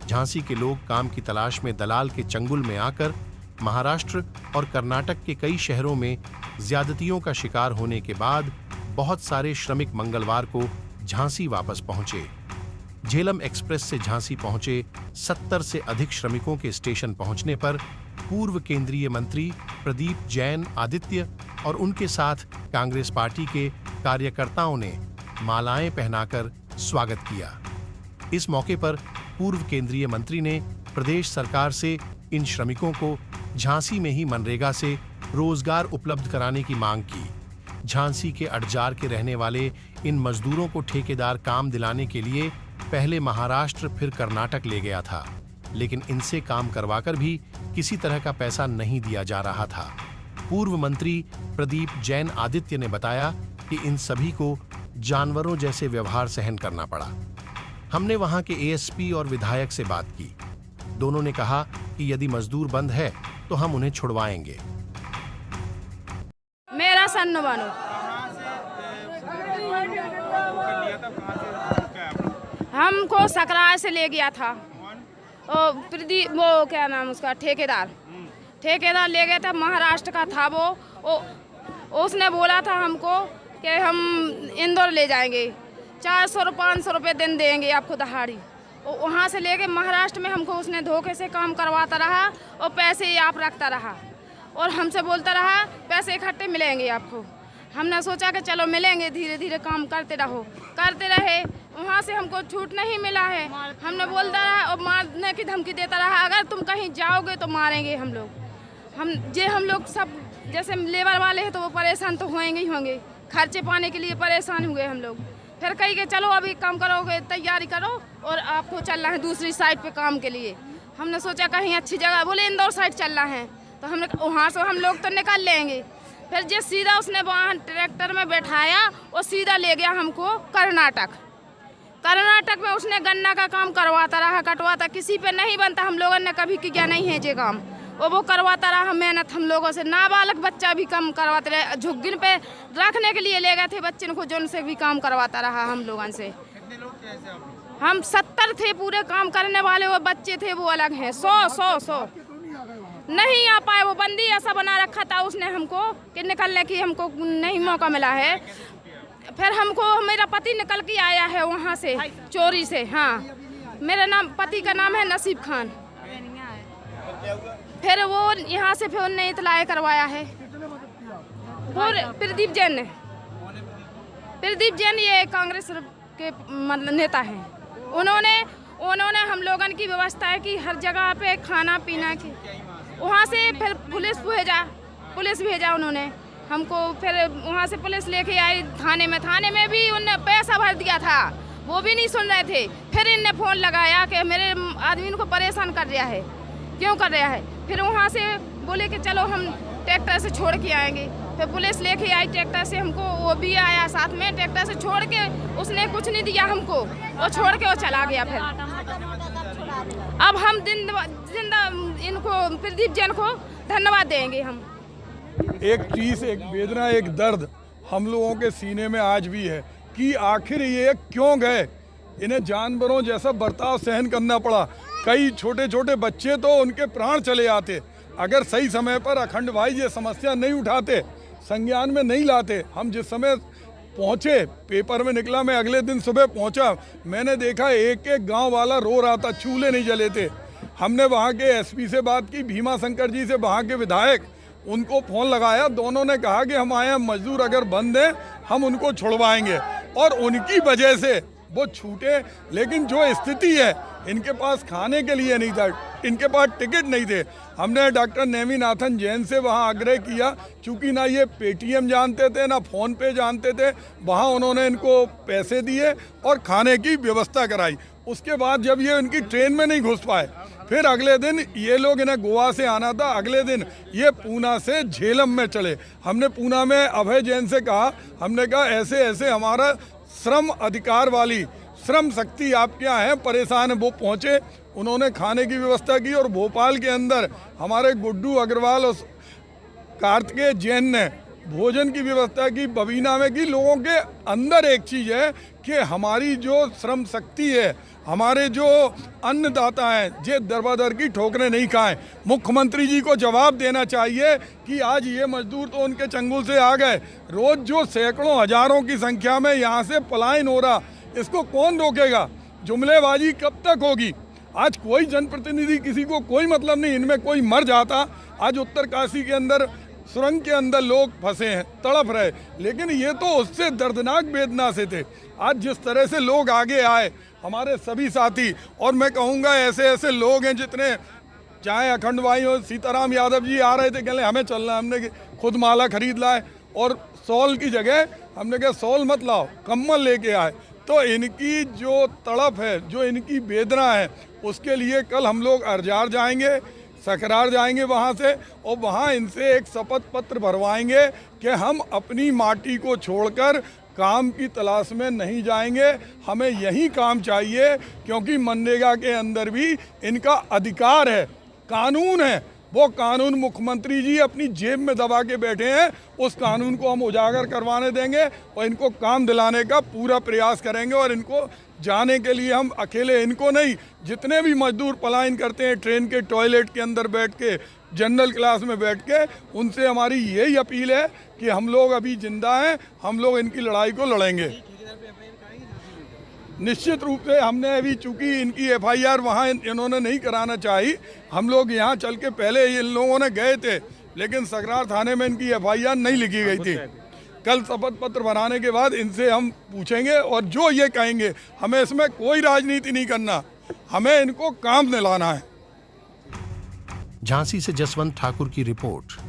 झांसी के लोग काम की तलाश में दलाल के चंगुल में आकर महाराष्ट्र और कर्नाटक के कई शहरों में ज्यादतियों का शिकार होने के बाद बहुत सारे श्रमिक मंगलवार को झांसी वापस पहुंचे। झेलम एक्सप्रेस से झांसी पहुंचे 70 से अधिक श्रमिकों के स्टेशन पहुंचने पर पूर्व केंद्रीय मंत्री प्रदीप जैन आदित्य और उनके साथ कांग्रेस पार्टी के कार्यकर्ताओं ने मालाएं पहनाकर स्वागत किया। इस मौके पर पूर्व केंद्रीय मंत्री ने प्रदेश सरकार से इन श्रमिकों को झांसी में ही मनरेगा से रोजगार उपलब्ध कराने की मांग की। झांसी के अडजार के रहने वाले इन मजदूरों को ठेकेदार काम दिलाने के लिए पहले महाराष्ट्र फिर कर्नाटक ले गया था, लेकिन इनसे काम करवाकर भी किसी तरह का पैसा नहीं दिया जा रहा था। पूर्व मंत्री प्रदीप जैन आदित्य ने बताया कि इन सभी को जानवरों जैसे व्यवहार सहन करना पड़ा। हमने वहां के एएसपी और विधायक से बात की। दोनों ने कहा कि यदि मजदूर बंद है तो हम उन्हें छुड़वाएंगे। मेरा सन्नो बानो हमको सकराय से ले गया था। प्रदीप वो क्या नाम उसका ठेकेदार ले गया था, महाराष्ट्र का था वो। उसने बोला था हमको कि हम इंदौर ले जाएंगे, 400-500 रुपये दिन देंगे आपको दहाड़ी। वहाँ से लेके महाराष्ट्र में हमको उसने धोखे से काम करवाता रहा और पैसे आप रखता रहा और हमसे बोलता रहा पैसे इकट्ठे मिलेंगे आपको। हमने सोचा कि चलो मिलेंगे, धीरे धीरे काम करते रहे। वहाँ से हमको छूट नहीं मिला है। हमने बोलता रहा और मारने की धमकी देता रहा, अगर तुम कहीं जाओगे तो मारेंगे हम लोग। हम लोग सब जैसे लेबर वाले हैं तो वो परेशान तो होंगे ही होंगे, खर्चे पाने के लिए परेशान हुए हम लोग। फिर कही कि चलो अभी काम करोगे, तैयारी करो और आपको चलना है दूसरी साइड पे काम के लिए। हमने सोचा कहीं अच्छी जगह, बोले इंदौर साइड चलना है, तो हमने वहाँ से हम लोग तो निकल लेंगे। फिर जो सीधा उसने वहाँ ट्रैक्टर में बैठाया और सीधा ले गया हमको कर्नाटक में। उसने गन्ना का काम करवाता रहा, कटवाता, किसी पे नहीं बनता। हम लोगों ने कभी किया नहीं है ये काम, वो करवाता रहा मेहनत हम लोगों से। नाबालग बच्चा भी काम करवाते रहे, झुग्गिन पे रखने के लिए ले गए थे बच्चों को, जो उनसे भी काम करवाता रहा हम लोगों से। हम 70 थे पूरे काम करने वाले, वो बच्चे थे वो अलग हैं। 100 नहीं आ पाए, वो बंदी ऐसा बना रखा था उसने हमको कि निकलने की हमको नहीं मौका मिला है। फिर हमको मेरा पति निकल के आया है वहाँ से चोरी से। हाँ, मेरा पति का नाम है नसीब खान। फिर वो यहाँ से फिर उन्हें इतलाए करवाया है प्रदीप जैन ये कांग्रेस के मतलब नेता हैं। उन्होंने हम लोगन की व्यवस्था की हर जगह पे खाना पीना की। वहाँ से फिर पुलिस भेजा उन्होंने हमको। फिर वहाँ से पुलिस लेके आई थाने में भी उन्होंने पैसा भर दिया था, वो भी नहीं सुन रहे थे। फिर इनने फ़ोन लगाया कि मेरे आदमी को परेशान कर रहा है, क्यों कर रहा है। फिर वहाँ से बोले कि चलो हम ट्रैक्टर से छोड़ के आएंगे। फिर पुलिस लेके आई ट्रैक्टर से हमको, वो भी आया साथ में। ट्रैक्टर से छोड़ के उसने कुछ नहीं दिया हमको, और छोड़ के वो चला गया। फिर अब हम जिंदा इनको प्रदीप जैन को धन्यवाद देंगे। हम एक चीज़, एक वेदना, एक दर्द हम लोगों के सीने में आज भी है कि आखिर ये क्यों गए। इन्हें जानवरों जैसा बर्ताव सहन करना पड़ा। कई छोटे छोटे बच्चे तो उनके प्राण चले आते अगर सही समय पर अखंड भाई ये समस्या नहीं उठाते, संज्ञान में नहीं लाते। हम जिस समय पहुँचे, पेपर में निकला, मैं अगले दिन सुबह पहुँचा, मैंने देखा एक एक गांव वाला रो रहा था, चूल्हे नहीं जले थे। हमने वहाँ के एसपी से बात की, भीमा शंकर जी से, वहाँ के विधायक, उनको फ़ोन लगाया। दोनों ने कहा कि हम आए, मजदूर अगर बंद हैं हम उनको छुड़वाएंगे, और उनकी वजह से वो छूटे। लेकिन जो स्थिति है, इनके पास खाने के लिए नहीं था, इनके पास टिकट नहीं थे। हमने डॉक्टर नेमिनाथन जैन से वहाँ आग्रह किया, चूँकि ना ये पेटीएम जानते थे ना फ़ोन पे जानते थे। वहाँ उन्होंने इनको पैसे दिए और खाने की व्यवस्था कराई। उसके बाद जब ये उनकी ट्रेन में नहीं घुस पाए, फिर अगले दिन ये लोग, इन्हें गोवा से आना था, अगले दिन ये पूना से झेलम में चले। हमने पूना में अभय जैन से कहा, हमने कहा ऐसे ऐसे हमारा श्रम अधिकार वाली श्रम शक्ति आपके यहाँ है, परेशान है। वो पहुँचे, उन्होंने खाने की व्यवस्था की, और भोपाल के अंदर हमारे गुड्डू अग्रवाल और कार्तिकेय जैन ने भोजन की व्यवस्था की, बबीना में की। लोगों के अंदर एक चीज़ है कि हमारी जो श्रम शक्ति है, हमारे जो अन्नदाता हैं ये दरबदर की ठोकरें नहीं खाएं। मुख्यमंत्री जी को जवाब देना चाहिए कि आज ये मजदूर तो उनके चंगुल से आ गए, रोज जो सैकड़ों हजारों की संख्या में यहाँ से पलायन हो रहा, इसको कौन रोकेगा? जुमलेबाजी कब तक होगी? आज कोई जनप्रतिनिधि, किसी को कोई मतलब नहीं, इनमें कोई मर जाता। आज उत्तरकाशी के अंदर सुरंग के अंदर लोग फंसे हैं, तड़प रहे, लेकिन ये तो उससे दर्दनाक वेदना से थे। आज जिस तरह से लोग आगे आए हमारे सभी साथी, और मैं कहूँगा ऐसे ऐसे लोग हैं जितने, चाहे अखंड भाई हो, सीताराम यादव जी आ रहे थे, कहले हमें चलना, हमने खुद माला खरीद लाए और सॉल की जगह हमने कहा सॉल मत लाओ, कम्बल लेके आए। तो इनकी जो तड़प है, जो इनकी वेदना है, उसके लिए कल हम लोग अर्जार जाएंगे, सकरार जाएंगे वहाँ से, और वहाँ इनसे एक शपथ पत्र भरवाएंगे कि हम अपनी माटी को छोड़कर काम की तलाश में नहीं जाएंगे, हमें यही काम चाहिए, क्योंकि मनरेगा के अंदर भी इनका अधिकार है, कानून है। वो कानून मुख्यमंत्री जी अपनी जेब में दबा के बैठे हैं, उस कानून को हम उजागर करवाने देंगे और इनको काम दिलाने का पूरा प्रयास करेंगे। और इनको जाने के लिए हम अकेले इनको नहीं, जितने भी मजदूर पलायन करते हैं ट्रेन के टॉयलेट के अंदर बैठ के, जनरल क्लास में बैठ के, उनसे हमारी यही अपील है कि हम लोग अभी जिंदा हैं, हम लोग इनकी लड़ाई को लड़ेंगे। निश्चित रूप से हमने अभी, चूंकि इनकी एफआईआर वहाँ इन्होंने नहीं कराना चाहिए, हम लोग यहाँ चल के पहले इन लोगों ने गए थे, लेकिन सकरार थाने में इनकी एफआईआर नहीं लिखी गई थी। कल शपथ पत्र बनाने के बाद इनसे हम पूछेंगे, और जो ये कहेंगे, हमें इसमें कोई राजनीति नहीं करना, हमें इनको काम दिलाना है। झांसी से जसवंत ठाकुर की रिपोर्ट।